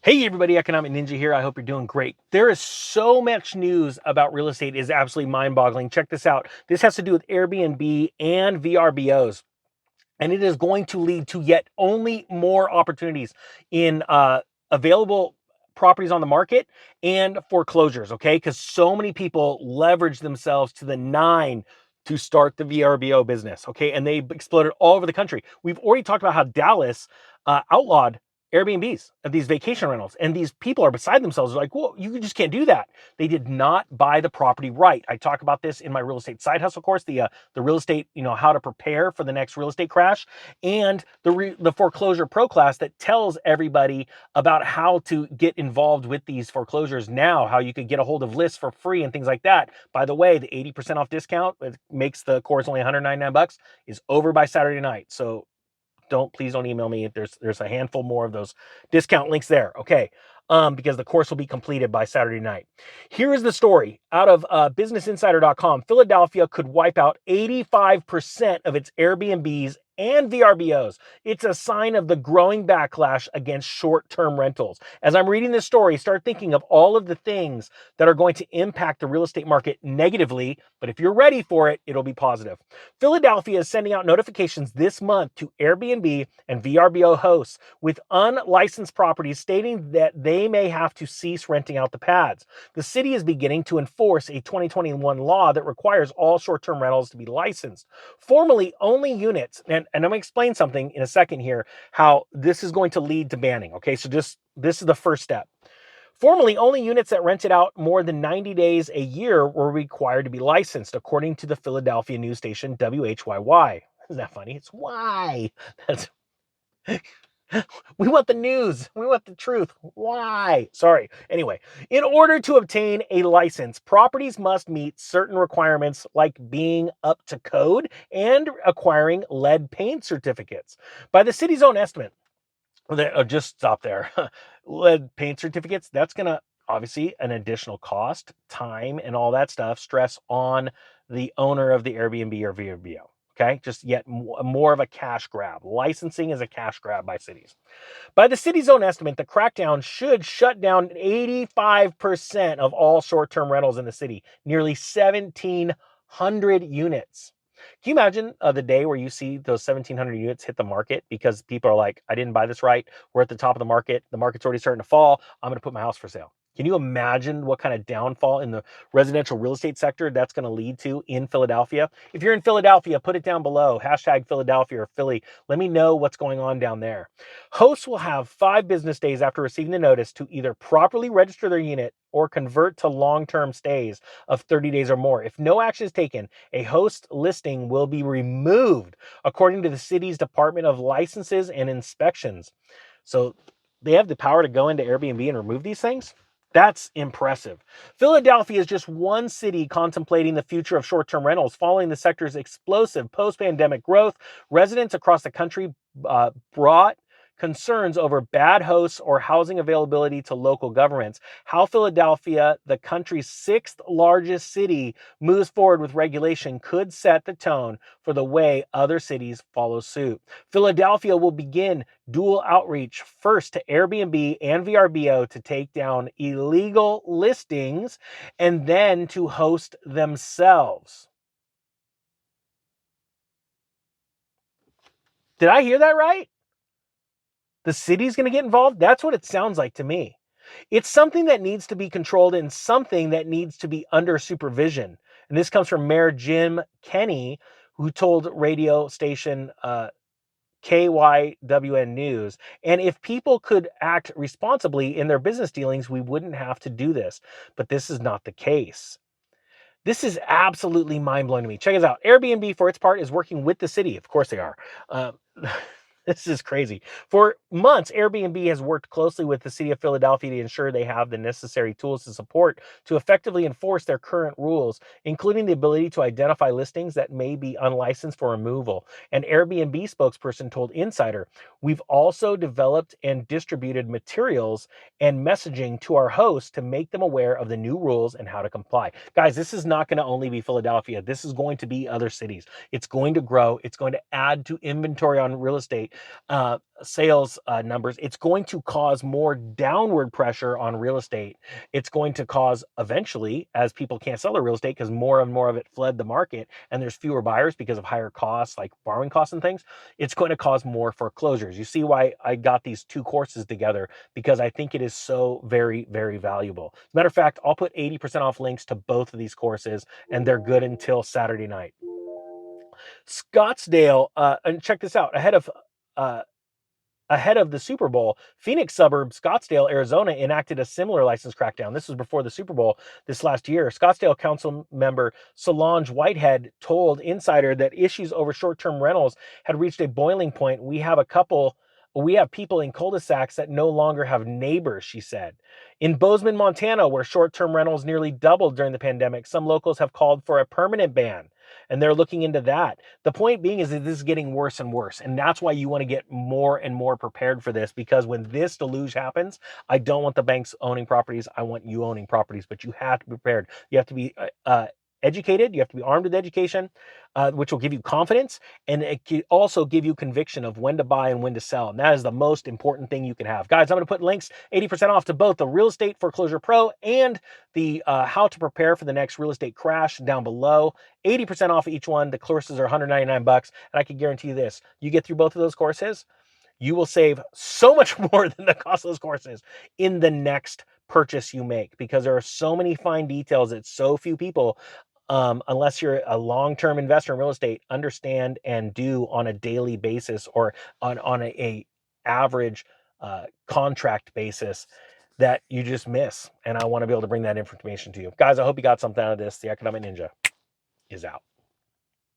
Hey everybody, Economic Ninja here. I hope you're doing great. There is so much news about real estate, is absolutely mind-boggling. Check this out. This has to do with Airbnb and VRBOs, and it is going to lead to yet only more opportunities in available properties on the market and foreclosures, okay? Because so many people leverage themselves to the nine to start the VRBO business, okay? And they exploded all over the country. We've already talked about how Dallas outlawed Airbnbs of these vacation rentals, and these people are beside themselves. They're like, well, you just can't do that. They did not buy the property right. I talk about this in my real estate side hustle course, the real estate, how to prepare for the next real estate crash, and the foreclosure pro class that tells everybody about how to get involved with these foreclosures now, how you could get a hold of lists for free and things like that. By the way, the 80% off discount, it makes the course only $199, is over by Saturday night. So please don't email me. There's a handful more of those discount links there. Okay. Because the course will be completed by Saturday night. Here is the story out of businessinsider.com. Philadelphia could wipe out 85% of its Airbnbs and VRBOs. It's a sign of the growing backlash against short-term rentals. As I'm reading this story, start thinking of all of the things that are going to impact the real estate market negatively, but if you're ready for it, it'll be positive. Philadelphia is sending out notifications this month to Airbnb and VRBO hosts with unlicensed properties stating that they may have to cease renting out the pads. The city is beginning to enforce a 2021 law that requires all short-term rentals to be licensed. Formerly only units, and I'm going to explain something in a second here, how this is going to lead to banning. Okay, so this is the first step. Formerly, only units that rented out more than 90 days a year were required to be licensed, according to the Philadelphia news station WHYY. Isn't that funny? It's why. That's we want the news. We want the truth. Why? Sorry. Anyway, in order to obtain a license, properties must meet certain requirements like being up to code and acquiring lead paint certificates. By the city's own estimate, just stop there. Lead paint certificates, that's going to obviously an additional cost, time, and all that stuff, stress on the owner of the Airbnb or VRBO. Okay, just yet more of a cash grab. Licensing is a cash grab by cities. By the city's own estimate, the crackdown should shut down 85% of all short-term rentals in the city, nearly 1,700 units. Can you imagine the day where you see those 1,700 units hit the market because people are like, I didn't buy this right. We're at the top of the market. The market's already starting to fall. I'm going to put my house for sale. Can you imagine what kind of downfall in the residential real estate sector that's going to lead to in Philadelphia? If you're in Philadelphia, put it down below. Hashtag Philadelphia or Philly. Let me know what's going on down there. Hosts will have 5 business days after receiving the notice to either properly register their unit or convert to long-term stays of 30 days or more. If no action is taken, a host listing will be removed, according to the city's Department of Licenses and Inspections. So they have the power to go into Airbnb and remove these things? That's impressive. Philadelphia is just one city contemplating the future of short-term rentals. Following the sector's explosive post-pandemic growth, residents across the country brought concerns over bad hosts or housing availability to local governments. How Philadelphia, the country's 6th largest city, moves forward with regulation could set the tone for the way other cities follow suit. Philadelphia will begin dual outreach, first to Airbnb and VRBO to take down illegal listings and then to host themselves. Did I hear that right? The city's going to get involved? That's what it sounds like to me. It's something that needs to be controlled and something that needs to be under supervision. And this comes from Mayor Jim Kenney, who told radio station KYWN News. And if people could act responsibly in their business dealings, we wouldn't have to do this. But this is not the case. This is absolutely mind-blowing to me. Check this out. Airbnb, for its part, is working with the city. Of course they are. This is crazy. For months, Airbnb has worked closely with the city of Philadelphia to ensure they have the necessary tools to support to effectively enforce their current rules, including the ability to identify listings that may be unlicensed for removal. An Airbnb spokesperson told Insider, we've also developed and distributed materials and messaging to our hosts to make them aware of the new rules and how to comply. Guys, this is not going to only be Philadelphia. This is going to be other cities. It's going to grow. It's going to add to inventory on real estate sales numbers, it's going to cause more downward pressure on real estate. It's going to cause eventually, as people can't sell their real estate because more and more of it fled the market and there's fewer buyers because of higher costs like borrowing costs and things, it's going to cause more foreclosures. You see why I got these two courses together, because I think it is so very, very valuable. As a matter of fact, I'll put 80% off links to both of these courses, and they're good until Saturday night. Scottsdale, and check this out, uh, ahead of the Super Bowl, Phoenix suburb Scottsdale, Arizona enacted a similar license crackdown. This was before the Super Bowl this last year. Scottsdale council member Solange Whitehead told Insider that issues over short-term rentals had reached a boiling point. We have people in cul-de-sacs that no longer have neighbors, she said. In Bozeman, Montana, where short-term rentals nearly doubled during the pandemic, some locals have called for a permanent ban, and they're looking into that. The point being is that this is getting worse and worse, and that's why you want to get more and more prepared for this, because when this deluge happens, I don't want the banks owning properties. I want you owning properties, but you have to be prepared. You have to be educated. You have to be armed with education, which will give you confidence, and it can also give you conviction of when to buy and when to sell. And that is the most important thing you can have. Guys, I'm going to put links 80% off to both the Real Estate Foreclosure Pro and the How to Prepare for the Next Real Estate Crash down below. 80% off each one. The courses are $199, and I can guarantee you this: you get through both of those courses, you will save so much more than the cost of those courses in the next purchase you make, because there are so many fine details that so few people, unless you're a long-term investor in real estate, understand and do on a daily basis or on a average contract basis, that you just miss. And I want to be able to bring that information to you. Guys, I hope you got something out of this. The Economic Ninja is out.